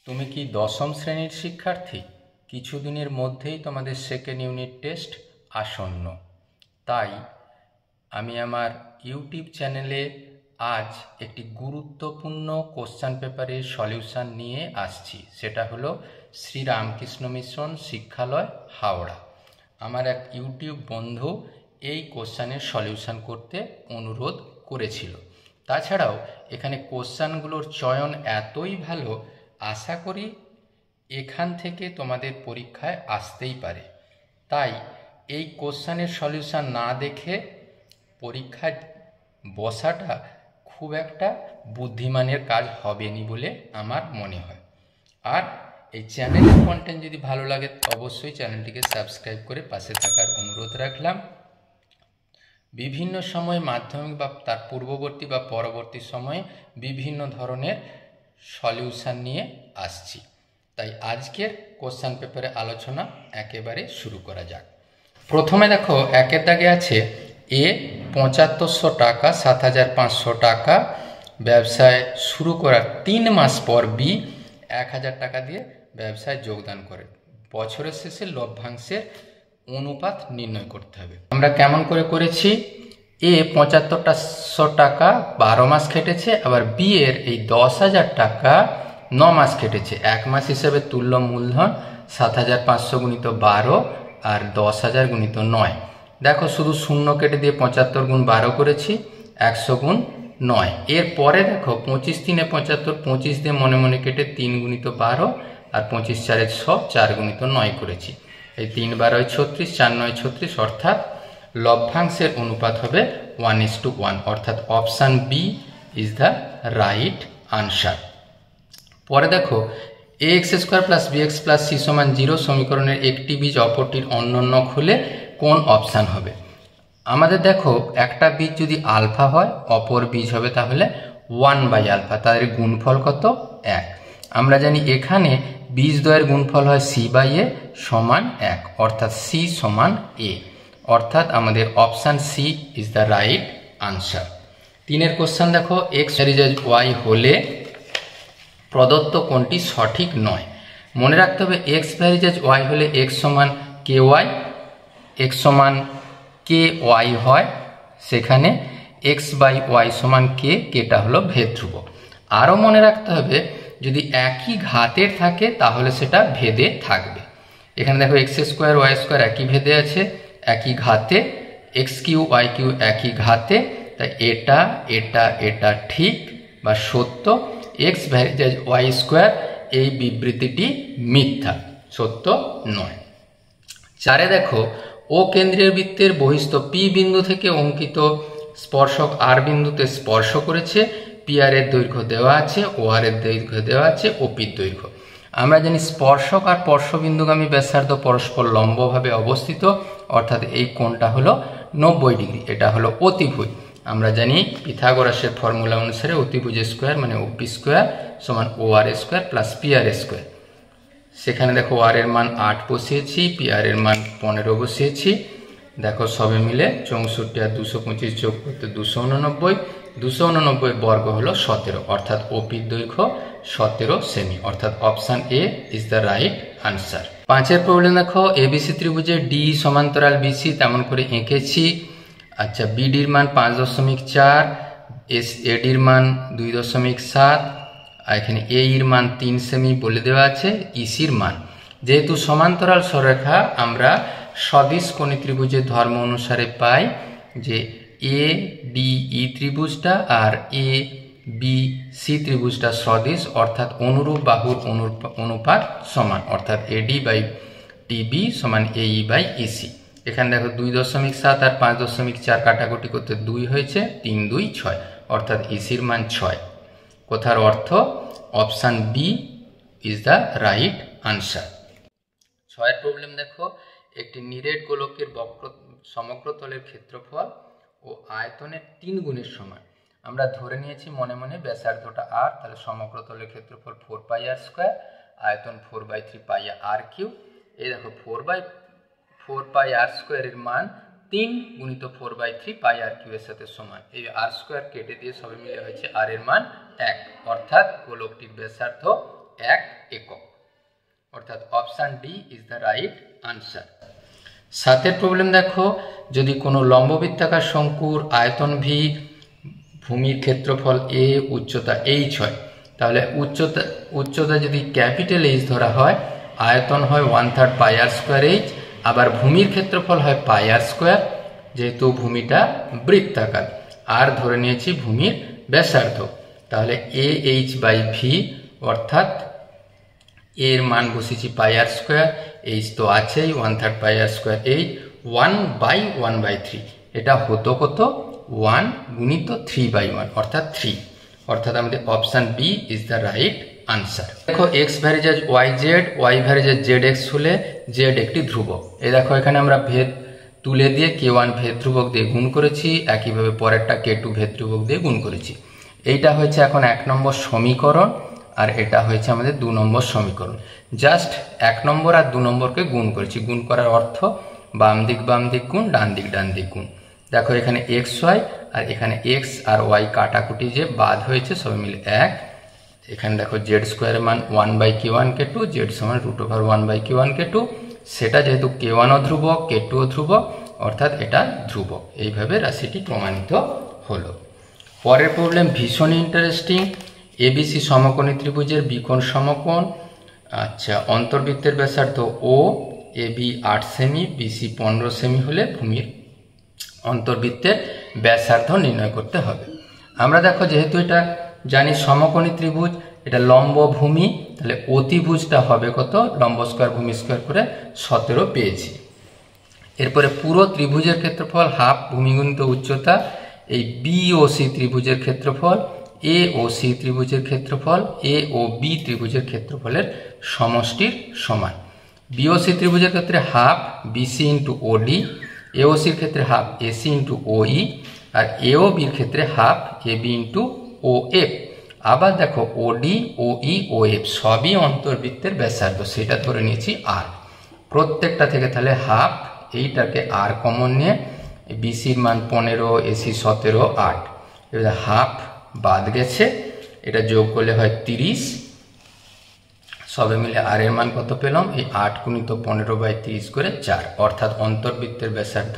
তুমি কি দশম শ্রেণীর শিক্ষার্থী? কিছুদিনের মধ্যেই তোমাদের সেকেন্ড ইউনিট টেস্ট আসন্ন। তাই আমি আমার ইউটিউব চ্যানেলে আজ একটি গুরুত্বপূর্ণ কোশ্চেন পেপারের সলিউশন নিয়ে আসছি। সেটা হলো শ্রী রামকৃষ্ণ মিশন শিক্ষালয় হাওড়া। আমার এক ইউটিউব বন্ধু এই কোশ্চেনের সলিউশন করতে অনুরোধ করেছিল। তাছাড়াও এখানে কোশ্চেনগুলোর চয়ন এতই ভালো, আশা করি এখান থেকে তোমাদের পরীক্ষায় আসতেই পারে। তাই এই কোশ্চেনের সলিউশন না দেখে পরীক্ষায় বসাটা খুব একটা বুদ্ধিমানের কাজ হবে না বলে আমার মনে হয়। আর এই চ্যানেলের কন্টেন্ট যদি ভালো লাগে অবশ্যই চ্যানেলটিকে সাবস্ক্রাইব করে পাশে থাকার অনুরোধ রাখলাম। বিভিন্ন সময় মাধ্যমিক বা তার পূর্ববর্তী বা পরবর্তী সময়ে বিভিন্ন ধরনের সলিউশন নিয়ে আসছি। তাই আজকের কোশ্চেন পেপারে আলোচনা একেবারে শুরু করা যাক। প্রথমে দেখো একের দাগে আছে এ ৭৫০০ টাকা ৭৫০০ টাকা ব্যবসায় শুরু করার ৩ মাস পর বি ১০০০ টাকা দিয়ে ব্যবসায় যোগদান করে। বছরের শেষে লভ্যাংশের অনুপাত নির্ণয় করতে হবে। আমরা কেমন করে করেছি? এ ৭৫০০ টাকা ১২ মাস খেটেছে, আবার বি এর এই ১০০০০ টাকা ৯ মাস খেটেছে। ১ মাস হিসেবে তুল্য মূলধন ৭৫০০ গুণিত ১২ আর ১০০০০ গুণিত ৯। দেখো শুধু শূন্য কেটে দিয়ে ৭৫ গুণ ১২ করেছি, ১০০ গুণ ৯। এরপরে দেখো ২৫ তিনে ৭৫, ২৫ দিয়ে মনে মনে কেটে ৩ গুণিত ১২ আর ২৫ চারে ১০০, ৪ গুণিত ৯ করেছি। এই ৩ 12 ৩৬, ৪ 9 ৩৬, অর্থাৎ লভ্যাংশের অনুপাত হবে 1:1, অর্থাৎ option B is the right answer. পরে দেখো ax² + bx + c = 0 সমীকরণের একটি বীজ অপরটির অন্যন্য হলে কোন অপশান হবে? আমাদের দেখো একটা বীজ যদি আলফা হয়, অপর বীজ হবে তাহলে 1/α, তাদের গুণফল কত? 1। আমরা জানি এখানে বীজদ্বয়ের গুণফল হয় c/a সমান 1, অর্থাৎ c সমান a, অর্থাৎ আমাদের option C is the right answer. 3-এর কোশ্চেন দেখো x y হলে প্রদত্ত কোনটি সঠিক নয়? মনে রাখতে হবে x y হলে x সমান ky, x সমান ky হয়, সেখানে x/y সমান k, কেটা হলো ভেদ ধ্রুবক। আরও মনে রাখতে হবে যদি একই ঘাতের থাকে তাহলে সেটা ভেদে থাকবে। এখানে দেখো x² y² একই ভেদে আছে, একই ঘাতে, x3 y3 একই ঘাতে, তাই এটা এটা এটা ঠিক বা সত্য। x y² এই বিবৃতিটি মিথ্যা, সত্য নয়। 4-এ দেখো ও কেন্দ্রীয় বৃত্তের বহিস্থ পি বিন্দু থেকে অঙ্কিত স্পর্শক আর বিন্দুতে স্পর্শ করেছে। পি আর এর দৈর্ঘ্য দেওয়া আছে, ও আর এর দৈর্ঘ্য দেওয়া আছে, ও পির দৈর্ঘ্য। আমরা জানি স্পর্শক আর স্পর্শবিন্দুগামী ব্যাসার্ধ পরস্পর লম্বভাবে অবস্থিত, অর্থাৎ এই কোণটা হলো 90 ডিগ্রি, এটা হলো অতিভুজ। আমরা জানি পিথাগোরাসের ফর্মুলা অনুসারে অতিভুজের স্কোয়ার মানে OP² সমান OR² + PR²। সেখানে দেখো আর এর মান 8 বসিয়েছি, পি আর এর মান 15 বসিয়েছি। দেখো সবে মিলে 64 আর 225 যোগ করতে 289, 289 বর্গ হলো 17, অর্থাৎ ওপির দৈর্ঘ্য 17 সেমি, অর্থাৎ option A is the right answer. 5-এর প্রবলেম দেখো এবিসি ত্রিভুজে ডি সমান্তরাল বিসি তেমন করে এঁকেছি। আচ্ছা, বিডির মান 5.4, এডির মান 2.7, আর এখানে এর মান 3 সেমি বলে দেওয়া আছে। ইসির মান, যেহেতু সমান্তরাল সরলরেখা আমরা সদিশ কোণী ত্রিভুজের ধর্ম অনুসারে পাই যে এ ডি ই ত্রিভুজটা আর এ বি সি ত্রিভুজটা সদিশ, অর্থাৎ অনুরূপ বাহুর অনুপাত সমান, অর্থাৎ AD/DB সমান AE/EC। এখানে দেখো 2.7 আর 5.4 কাটাকুটি করতে 2 হয়েছে, 3 2 6, অর্থাৎ ইসির মান 6। কথার অর্থ option B is the right answer. 6-এর প্রবলেম দেখো একটি নিরেট গোলকের সমগ্রতলের ক্ষেত্রফল ও আয়তনের 3 গুণের সমান। আমরা ধরে নিয়েছি মনে মনে ব্যাসার্ধটা r, তাহলে সমগ্রতলের ক্ষেত্রফল 4πr², আয়তন 4/3πr3। এই দেখো 4/4πr² এর মান 3 গুণিত 4/3πr3 এর সাথে সমান। এই r² কেটে দিয়ে সবে মিলে হয়েছে r এর মান 1, অর্থাৎ গোলকটির ব্যাসার্ধ 1 একক, অর্থাৎ option D is the right answer. 7 problem দেখো, যদি কোনো লম্ববৃত্তাকার শঙ্কুর আয়তন ভি, ভূমির ক্ষেত্রফল এ, উচ্চতা এইচ হয়, তাহলে উচ্চতা যদি ক্যাপিটাল এইচ ধরা হয়, আয়তন হয় 1/3 পাই আর স্কোয়ার এইচ, আবার ভূমির ক্ষেত্রফল হয় পাই আর স্কোয়ার, যেহেতু ভূমিটা বৃত্তাকার, আর ধরে নিয়েছি ভূমির ব্যাসার্ধ, তাহলে এ এইচ বাই ভি, অর্থাৎ এর মান বসেছি পাই আর স্কোয়ার, এইচ তো আছেই 1/3 পাই আর স্কোয়ার এইচ, 1/1/3, এটা হতো কত 1 গুণিত 3/1 অর্থাৎ 3, অর্থাৎ আমাদের option B is the right answer. দেখো X varies Y Z, Y varies Z X হলে জেড একটি ধ্রুবক। এই দেখো এখানে আমরা ভেদ তুলে দিয়ে k1 ভেদ ধ্রুবক দিয়ে গুণ করেছি, একইভাবে পরেরটা k2 ভেদ ধ্রুবক দিয়ে গুণ করেছি। এইটা হয়েছে এখন 1 নম্বর সমীকরণ, আর এটা হয়েছে আমাদের 2 নম্বর সমীকরণ। জাস্ট 1 নম্বর আর 2 নম্বরকে গুণ করেছি, গুণ করার অর্থ বাম দিক গুণ, ডান দিক গুণ। দেখো এখানে এক্স ওয়াই, আর এখানে এক্স আর ওয়াই কাটাকুটি যে বাদ হয়েছে সবাই মিলে 1। এখানে দেখো জেড স্কোয়ারের মান 1/k1k2, জেড সমান √1/k1k2, সেটা যেহেতু k1 ও ধ্রুবক, k2 ও ধ্রুবক, অর্থাৎ এটা ধ্রুবক। এইভাবে রাশিটি প্রমাণিত হলো। পরের প্রবলেম ভীষণ ইন্টারেস্টিং। এবিসি সমকোণী ত্রিভুজের বিকোণ সমকোণ, আচ্ছা অন্তর্বৃত্তের ব্যাসার্ধ ও, এবি 8 সেমি, বিসি 15 সেমি হলে ভূমির অন্তর্বৃত্তের ব্যাসার্ধ নির্ণয় করতে হবে। আমরা দেখো যেহেতু এটা জানি সমকোণী ত্রিভুজ, এটা লম্ব ভূমি, তাহলে অতিভুজটা হবে কত, লম্ব স্কোয়ার ভূমি স্কোয়ার করে 17 পেয়েছি। এরপরে পুরো ত্রিভুজের ক্ষেত্রফল হাফ ভূমি গুণিত উচ্চতা, এই বি ও সি ত্রিভুজের ক্ষেত্রফল, এ ও সি ত্রিভুজের ক্ষেত্রফল, এ ও বি ত্রিভুজের ক্ষেত্রফলের সমষ্টির সমান। বি ও সি ত্রিভুজের ক্ষেত্রে হাফ বিসি ইন্টু ওডি, এওসির ক্ষেত্রে হাফ এসি ইন্টু ওই, আর এও বির ক্ষেত্রে হাফ এবি ইন্টু ও এফ। আবার দেখো ওডি, ওই, ও এফ সবই অন্তর্বৃত্তের ব্যাসার্ধ, সেটা ধরে নিয়েছি আর। প্রত্যেকটা থেকে তাহলে হাফ, এইটাকে আর কমন নিয়ে বিসির মান 15, এসি 17, 8, এবার হাফ বাদ গেছে, এটা যোগ করলে হয় 30, সবে মিলে আর এর মান কত পেলাম, এই 8 গুণিত 15/30 করে 4, অর্থাৎ অন্তর্বৃত্তের ব্যাসার্ধ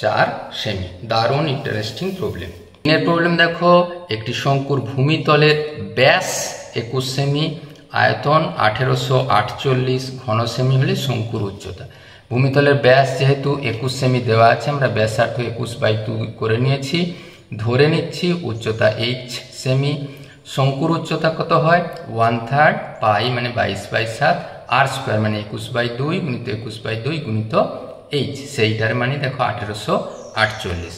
4 সেমি। দারুণ ইন্টারেস্টিং প্রবলেম। এর প্রবলেম দেখো, একটি শঙ্কুর ভূমিতলের ব্যাস 21 সেমি, আয়তন 1848 ঘন সেমি হলে শঙ্কুর উচ্চতা। ভূমিতলের ব্যাস যেহেতু 21 সেমি দেওয়া আছে, আমরা ব্যাসার্ধ 21/2 করে নিয়েছি, ধরে নিচ্ছি উচ্চতা h সেমি। শঙ্কুর উচ্চতা কত হয় 1/3 পাই মানে 22/7, আর স্কোয়ার মানে 21/2 গুণিত 21/2 গুণিত h, সেইটার মানে দেখো 1848।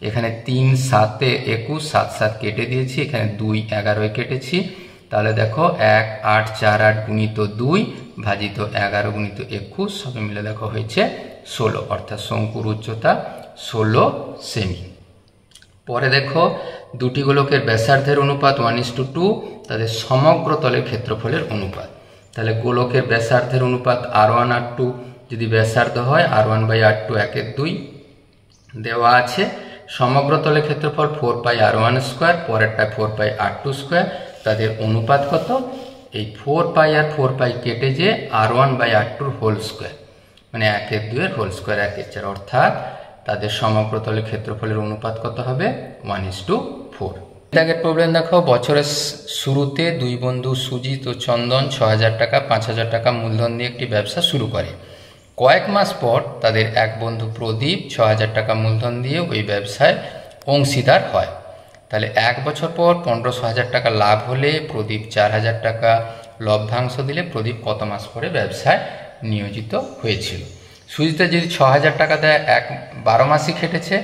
এখানে 3 7 21, 7 7 কেটে দিয়েছি, এখানে 2 11 কেটেছি, তাহলে দেখো 1 8 4 8 গুণিত 2 ভাজিত 11 গুণিত 21 সবে মিলে দেখো হয়েছে 16, অর্থাৎ শঙ্কুর উচ্চতা 16 সেমি। পরে দেখো দুটি গোলকের ব্যাসার্ধের অনুপাত 1:2, তাদের সমগ্র তলের ক্ষেত্রফলের অনুপাত। তাহলে গোলকের ব্যাসার্ধের অনুপাত r1 r2, যদি ব্যাসার্ধ হয় r1/r2 1/2 দেওয়া আছে। সমগ্র তলের ক্ষেত্রফল 4πr1 স্কোয়ার, পরেরটায় 4πr2 তাদের অনুপাত কত, এই 4π আর 4π কেটে যে r1/r2 হোল স্কোয়ার, মানে 1/2 হোল স্কোয়ার 1/4, অর্থাৎ তাদের সমগ্র তলের ক্ষেত্রফলের অনুপাত কত হবে 1:4। আগের প্রবলেম দেখো, বছরের শুরুতে দুই বন্ধু সুজিত ও চন্দন 6000 টাকা 5000 টাকা মূলধন দিয়ে একটি ব্যবসা শুরু করে। কয়েক মাস পর তাদের এক বন্ধু প্রদীপ 6000 টাকা মূলধন দিয়ে ওই ব্যবসায় অংশীদার হয়। তাহলে 1 বছর পর 15,000 টাকা লাভ হলে প্রদীপ 4000 টাকা লভ্যাংশ দিলে প্রদীপ কত মাস পরে ব্যবসায় নিয়োজিত হয়েছিল। সুজিতা যদি 6000 টাকা দেয়, 12 মাসই খেটেছে,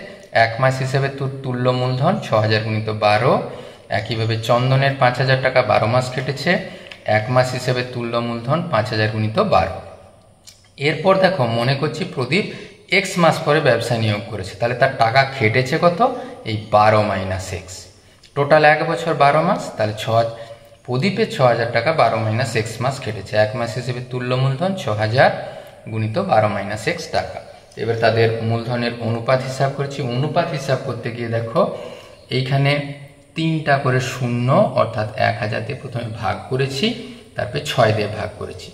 1 মাস হিসেবে তুল্য মূলধন 6000 গুণিত 12। একইভাবে চন্দনের 5000 টাকা 12 মাস খেটেছে, 1 মাস হিসেবে তুল্য মূলধন 5000 গুণিত 12। এরপর দেখো মনে করছি প্রদীপ x মাস পরে ব্যবসায় নিয়োগ করেছে, তাহলে তার টাকা খেটেছে কত, এই 12 - x, টোটাল 1 বছর 12 মাস, তাহলে প্রদীপের 6000 টাকা 12 - x মাস খেটেছে, 1 মাস হিসেবে তুল্য মূলধন 6000 গুণিত 12 - x টাকা। এবার তাদের মূলধনের অনুপাত হিসাব করেছি। অনুপাত হিসাব করতে গিয়ে দেখো এইখানে 3টা করে শূন্য, অর্থাৎ 1000 দিয়ে প্রথমে ভাগ করেছি, তারপরে 6 দিয়ে ভাগ করেছি,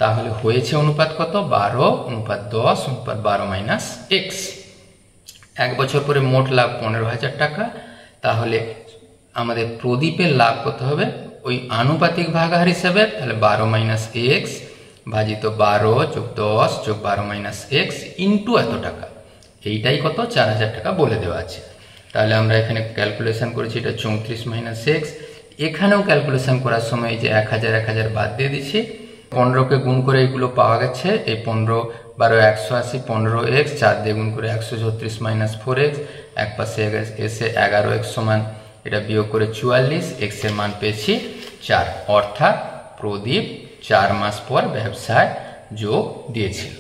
তাহলে হয়েছে অনুপাত কত? 12:10:12 - x। 1 বছর পরে মোট লাভ 15,000 টাকা। তাহলে আমাদের প্রদীপের লাভ কত হবে? ওই আনুপাতিক ভাগাহার হিসাবে, তাহলে 12 - x ভাজিত 12 + 10 + 12 - x ইন্টু এত টাকা। এইটাই কত? 4,000 টাকা বলে দেওয়া আছে। তাহলে আমরা এখানে ক্যালকুলেশন করেছি, এটা 34 - x। এখানেও ক্যালকুলেশন করার সময় এই যে 1000 1000 বাদ দিয়ে দিচ্ছি, 15কে গুণ করে এগুলো পাওয়া গেছে। এই 15 12 180, 15x 4 দিয়ে গুণ করে 134 - 4x, এক পাশে এসে 11x সমান এটা বিয়োগ করে 44, x এর মান পেয়েছি 4। অর্থাৎ প্রদীপ 4 মাস পর ব্যবসায় যোগ দিয়েছিল।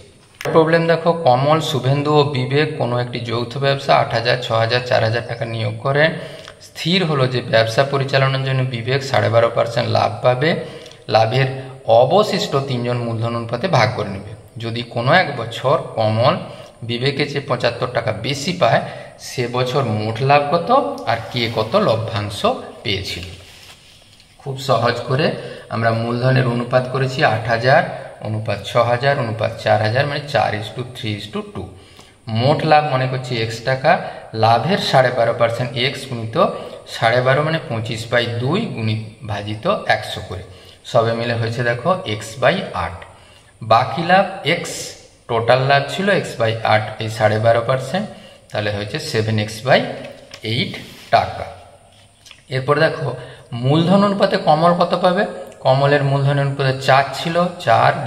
প্রবলেম দেখো, কমল, শুভেন্দু ও বিবেক কোনো একটি যৌথ ব্যবসা 8,000 6,000 4,000 টাকা নিয়োগ করেন। স্থির হলো যে ব্যবসা পরিচালনার জন্য বিবেক 12.5% লাভ পাবে। লাভের অবশিষ্ট 3 জন মূলধন অনুপাতে ভাগ করে নেবে। যদি কোনো এক বছর কমল বিবেকের চেয়ে 75 টাকা বেশি পায়, সে বছর মোট লাভ কত আর কে কত লভ্যাংশ পেয়েছিল। খুব সহজ করে আমরা মূলধনের অনুপাত করেছি 8,000 অনুপাত 6,000 অনুপাত 4,000, মানে 4:3:2। মোট লাভ মনে করছি x টাকা। লাভের 12.5% x গুণিত 12.5 মানে 25/2 গুণিত ভাজিত 100 করে, সবে মিলে হয়েছে দেখো x/8। বাকি লাভ x, টোটাল লাভ ছিল x/8, এই 12.5%, তাহলে হয়েছে 7x/8 টাকা। এরপর দেখো মূলধন অনুপাতে কমল কত পাবে। কমলের মূলধন অনুপাতে 4 ছিল, 4 /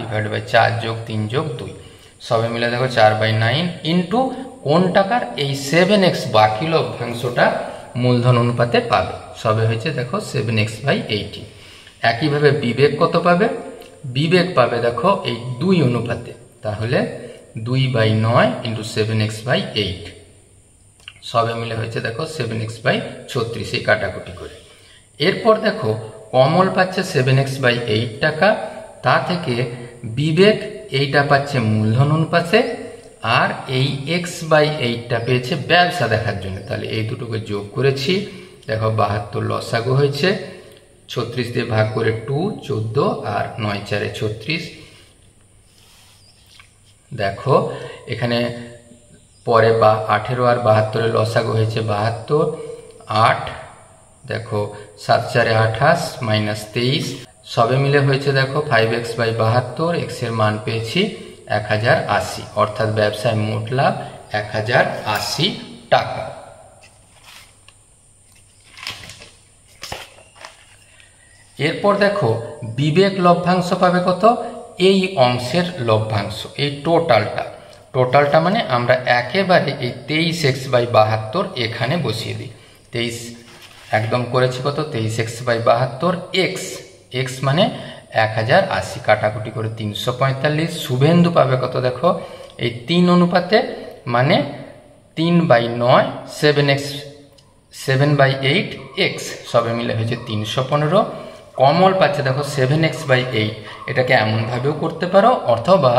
4 + 3 + 2, সবে মিলে দেখো 4/9 ইন্টু কোন টাকার? এই 7x বাকি লভ্যাংশটা মূলধন অনুপাতে পাবে, সবে হয়েছে দেখো 7x/18। একইভাবে বিবেক কত পাবে? বিবেক পাবে দেখো এই 2 অনুপাতে, তাহলে 2/9 ইন্টু 7x/8, সবে মিলে হয়েছে দেখো 7x/36, এই কাটাকুটি করে। এরপর দেখো কমল পাচ্ছে 7x/8 টাকা, তা থেকে বিবেক এইটা পাচ্ছে মূলধন অনুপাতে, আর এই x/8টা পেয়েছে ব্যবসা দেখার জন্য। তাহলে এই দুটোকে যোগ করেছি, দেখো 72 লসাগু হয়েছে। 36 দিয়ে ভাগ করে 2 14, আর 9 4 36। দেখো এখানে পরে 18 আর 72 লসাগু হয়েছে 72, 8 দেখো 7 4 28 -23, সবে মিলে হয়েছে দেখো 5x/72। x এর মান পেয়েছি 1080, অর্থাৎ ব্যবসায় মোট লাভ 1080 টাকা। এরপর দেখো বিবেক লভ্যাংশ পাবে কত? এই অংশের লভ্যাংশ, এই টোটালটা মানে আমরা একেবারে এই 23x/72 এখানে বসিয়ে দিই। 23 একদম করেছি কত? 23x/72, x মানে 1080, কাটাকুটি করে 345। শুভেন্দু পাবে কত? দেখো এই 3 অনুপাতে, মানে 3/9 7/8x, সবে মিলে হয়েছে 315। কমল পাচ্ছে দেখো 7x/8, এটাকে এমনভাবেও করতে পারো, অথবা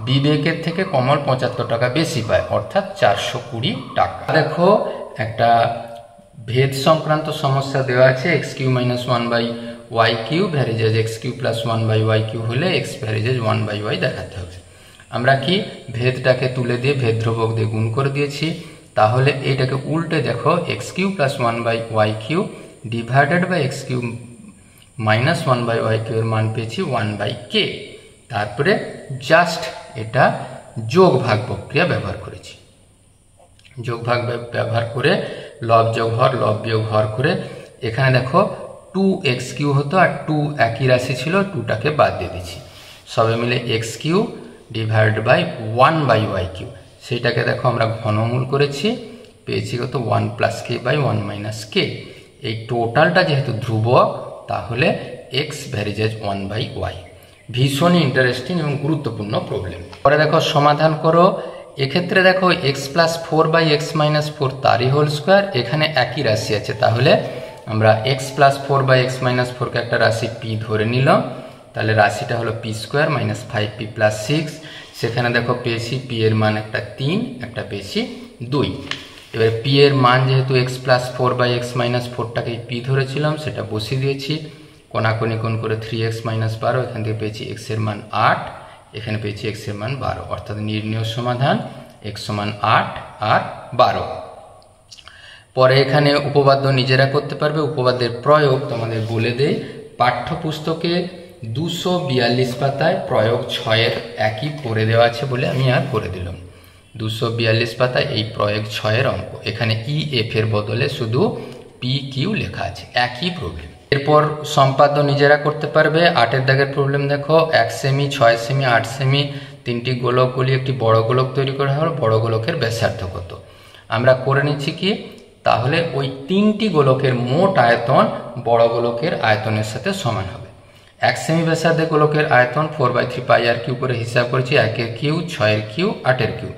বিবেকের থেকে কমল 75 টাকা বেশি পায়, অর্থাৎ 420 টাকা। দেখো একটা ভেদ সংক্রান্ত সমস্যা দেওয়া আছে, x³ - 1/y³ ভ্যারিজেজ x³ + 1/y³ হলে x ভ্যারিজেজ 1/y দেখাতে হবে। আমরা কি ভেদটাকে তুলে দিয়ে ভেদ ধ্রুবক দিয়ে গুণ করে দিয়েছি, তাহলে এটাকে উল্টে দেখো x³ + 1/y³ divided by x³ - 1/y³ এর মান পেয়েছি 1/k। তারপরে জাস্ট এটা যোগ ভাগ প্রক্রিয়া ব্যবহার করেছি। যোগ ভাগ ব্যবহার করে লব যোগ হর, লব বিয়োগ হর করে এখানে দেখো 2x³ হতো, আর 2 একই রাশি ছিল, 2টাকে বাদ দিয়ে দিচ্ছি, সবে মিলে x³ ডিভাইডেড বাই 1/y³, সেইটাকে দেখো আমরা ঘনমূল করেছি, পেয়েছি কত? 1 + k/1 - k। এই টোটালটা যেহেতু ধ্রুবক, তাহলে x ভ্যারিজেজ 1/y। ভীষণই ইন্টারেস্টিং এবং গুরুত্বপূর্ণ প্রবলেম। পরে দেখো সমাধান করো। এক্ষেত্রে দেখো x + 4/x - 4 তারই হোল স্কোয়ার, এখানে একই রাশি আছে, তাহলে আমরা x + 4/x - 4কে একটা রাশি p ধরে নিলাম, তাহলে রাশিটা হলো p² - 5p + 6। সেখানে দেখো পেয়েছি p এর মান একটা 3, একটা পেয়েছি 2। এবার p এর মান যেহেতু x + 4/x - 4টাকে p ধরেছিলাম, সেটা বসিয়ে দিয়েছি। কোনাকুনি কোণ করে 3x মাইনাস 12, এখান থেকে পেয়েছি x এর মান 8, এখানে পেয়েছি x এর মান 12, অর্থাৎ নির্ণেয় সমাধান x সমান 8 আর 12। পরে এখানে উপপাদ্য নিজেরা করতে পারবে। উপপাদ্যের প্রয়োগ তোমাদের বলে দেই, পাঠ্যপুস্তকে 242 পাতায় প্রয়োগ 6-এর একই করে দেওয়া আছে বলে আমি আর করে দিলাম। 242 পাতায় এই প্রয়োগ 6-এর অঙ্ক, এখানে EF এর বদলে শুধু PQ লেখা আছে, একই প্রবলেম। এরপর সম্পাদ্য নিজেরা করতে পারবে। 8-এর দাগের প্রবলেম দেখো, 1 সেমি, 6 সেমি, 8 সেমি তিনটি গোলকগুলি একটি বড় গোলক তৈরি করা হলো, বড় গোলকের ব্যাসার্ধ কত? আমরা করে নিচ্ছি কি, তাহলে ওই তিনটি গোলকের মোট আয়তন বড় গোলকের আয়তনের সাথে সমান হবে। 1 সেমি ব্যাসার্ধের গোলকের আয়তন 4/3 পাই আর কিউ করে হিসাব করেছি, 1-এর কিউ, 6-এর কিউ, 8-এর কিউ।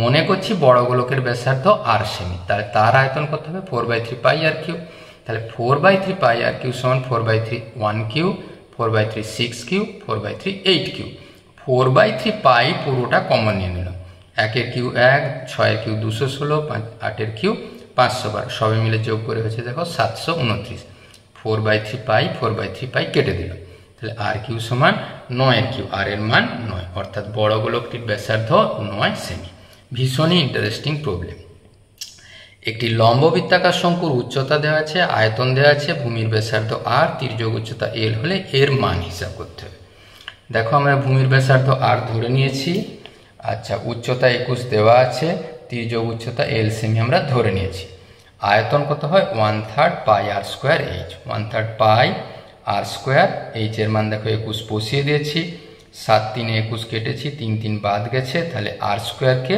মনে করছি বড় গোলকের ব্যাসার্ধ 8 সেমি, তাহলে তার আয়তন কত হবে? 4/3 পাই আর কিউ। তাহলে 4/3 পাই আর কিউ সমান 4/3 1 কিউ, 4/3 6 কিউ, 4/3 8 কিউ। 4/3 পাই পুরোটা কমন নিয়ে নিলাম, 1-এর কিউ 1, 6-এর কিউ 216, 8-এর কিউ 512, সবাই মিলে যোগ করে হয়েছে দেখো 729। 4/3 পাই 4/3 পাই কেটে দিলাম, তাহলে আর কিউ সমান 9-এর কিউ, আর এর মান 9, অর্থাৎ বড় গোলকটির ব্যাসার্ধ 9 সেমি। ভীষণই ইন্টারেস্টিং প্রবলেম। একটি লম্ববৃত্তাকার শঙ্কুর উচ্চতা দেওয়া আছে, আয়তন দেওয়া আছে, ভূমির ব্যাসার্ধ আর, তির্যক উচ্চতা এল হলে এর মান হিসাব করতে হবে। দেখো আমরা ভূমির ব্যাসার্ধ আর ধরে নিয়েছি, আচ্ছা উচ্চতা 21 দেওয়া আছে, তির্যক উচ্চতা এল সেমি আমরা ধরে নিয়েছি। আয়তন কত হয়? 1/3 পাই আর স্কোয়ার এইচ, 1/3 পাই আর স্কোয়ার এইচ এর মান দেখো 21 বসিয়ে দিয়েছি, 7 3 21 কেটেছি, 3 3 বাদ গেছে, তাহলে আর স্কোয়ারকে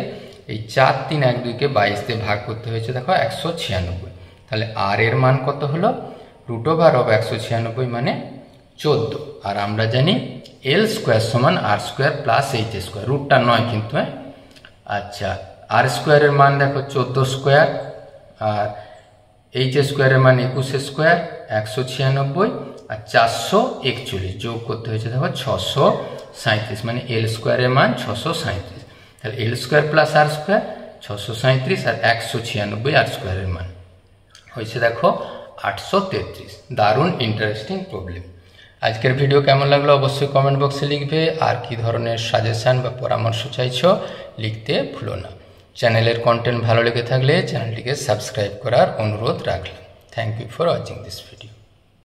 এই 4 3 1 2 কে 22 দিয়ে ভাগ করতে হয়েছে দেখো 196, তাহলে আর এর মান কত হলো? √196 মানে 14। আর আমরা জানি এল স্কোয়ার সমান আর স্কোয়ার প্লাস এইচ স্কোয়ার, রুটটা নয় কিন্তু। আচ্ছা আর স্কোয়ারের মান দেখো 14 স্কোয়ার, আর এইচ স্কোয়ারের মান 21 স্কোয়ার, 196 আর 441 যোগ করতে হয়েছে দেখো 637, মানে এল স্কোয়ারের মান 637। তাহলে এল স্কোয়ার প্লাস আর স্কোয়ার 637 আর 196 আর স্কোয়ারের মান হয়েছে দেখো 833। দারুণ ইন্টারেস্টিং প্রবলেম। আজকের ভিডিও কেমন লাগলো অবশ্যই কমেন্ট বক্সে লিখবে। আর কি ধরনের সাজেশান বা পরামর্শ চাইছো লিখতে ভুলো না। চ্যানেলের কন্টেন্ট ভালো লেগে থাকলে চ্যানেলটিকে সাবস্ক্রাইব করার অনুরোধ রাখলাম। Thank you for watching this video.